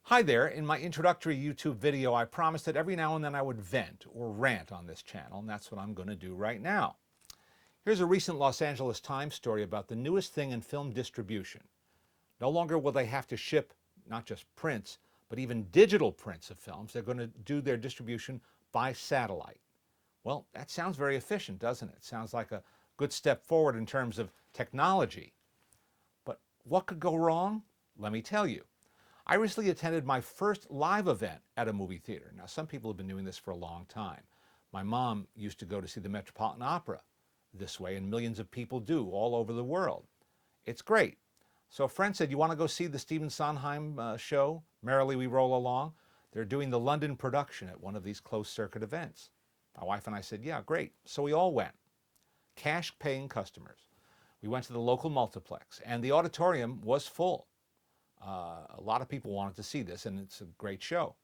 Hi there. In my introductory YouTube video, I promised that every now and then I would vent or rant on this channel, and that's what I'm going to do right now. Here's a recent Los Angeles Times story about the newest thing in film distribution. No longer will they have to ship not just prints, but even digital prints of films. They're going to do their distribution by satellite. Well, that sounds very efficient, doesn't it? Sounds like a good step forward in terms of technology. But what could go wrong? Let me tell you. I recently attended my first live event at a movie theater. Now, some people have been doing this for a long time. My mom used to go to see the Metropolitan Opera this way, and millions of people do all over the world. It's great. So a friend said, you want to go see the Stephen Sondheim show, Merrily We Roll Along? They're doing the London production at one of these closed-circuit events. My wife and I said, yeah, great. So we all went. Cash-paying customers. We went to the local multiplex, and the auditorium was full. A lot of people wanted to see this, and it's a great show.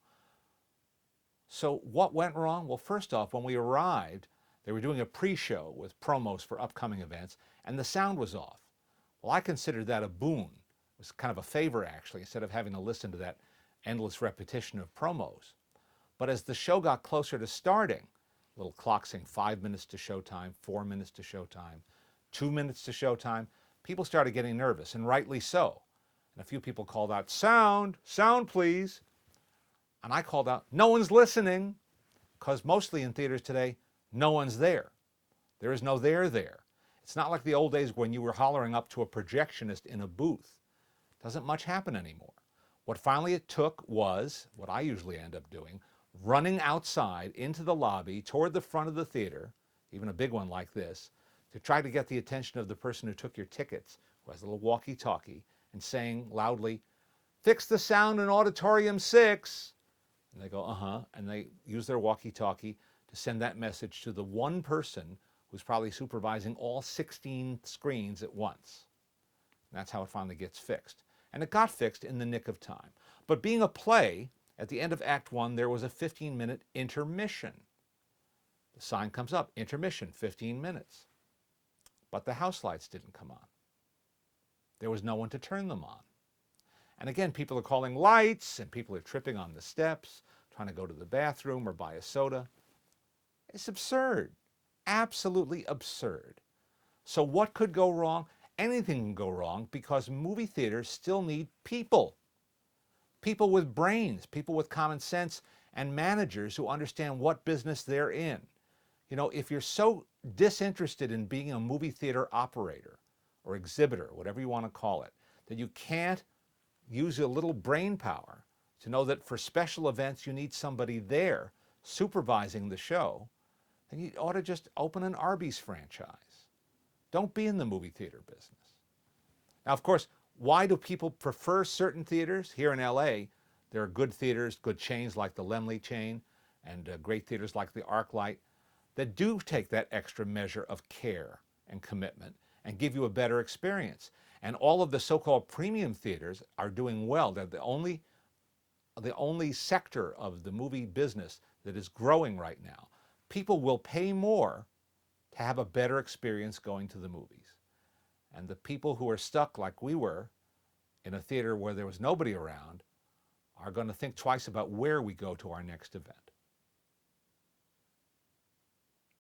So what went wrong? Well, first off, when we arrived, they were doing a pre-show with promos for upcoming events, and the sound was off. Well, I considered that a boon. It was kind of a favor, actually, instead of having to listen to that endless repetition of promos. But as the show got closer to starting, little clock saying 5 minutes to showtime, 4 minutes to showtime, 2 minutes to showtime, people started getting nervous, and rightly so. And a few people called out, sound, sound please. And I called out, no one's listening, because mostly in theaters today, no one's there. There is no there. It's not like the old days when you were hollering up to a projectionist in a booth. Doesn't much happen anymore. What finally it took was, what I usually end up doing, running outside into the lobby toward the front of the theater, even a big one like this, to try to get the attention of the person who took your tickets, who has a little walkie-talkie, and saying loudly, fix the sound in auditorium 6. And they go, uh-huh, and they use their walkie-talkie to send that message to the one person who's probably supervising all 16 screens at once. And that's how it finally gets fixed. And it got fixed in the nick of time. But being a play, at the end of Act 1, there was a 15-minute intermission. The sign comes up, intermission, 15 minutes. But the house lights didn't come on. There was no one to turn them on. And again, people are calling lights, and people are tripping on the steps, trying to go to the bathroom or buy a soda. It's absurd. Absolutely absurd. So what could go wrong? Anything can go wrong because movie theaters still need people. People with brains, people with common sense, and managers who understand what business they're in. You know, if you're so disinterested in being a movie theater operator or exhibitor, whatever you want to call it, that you can't use a little brain power to know that for special events you need somebody there supervising the show, then you ought to just open an Arby's franchise. Don't be in the movie theater business. Now, of course, why do people prefer certain theaters? Here in LA, there are good theaters, good chains like the Laemmle chain, and great theaters like the ArcLight that do take that extra measure of care and commitment and give you a better experience. And all of the so-called premium theaters are doing well. They're the only sector of the movie business that is growing right now. People will pay more to have a better experience going to the movies. And the people who are stuck like we were in a theater where there was nobody around are going to think twice about where we go to our next event.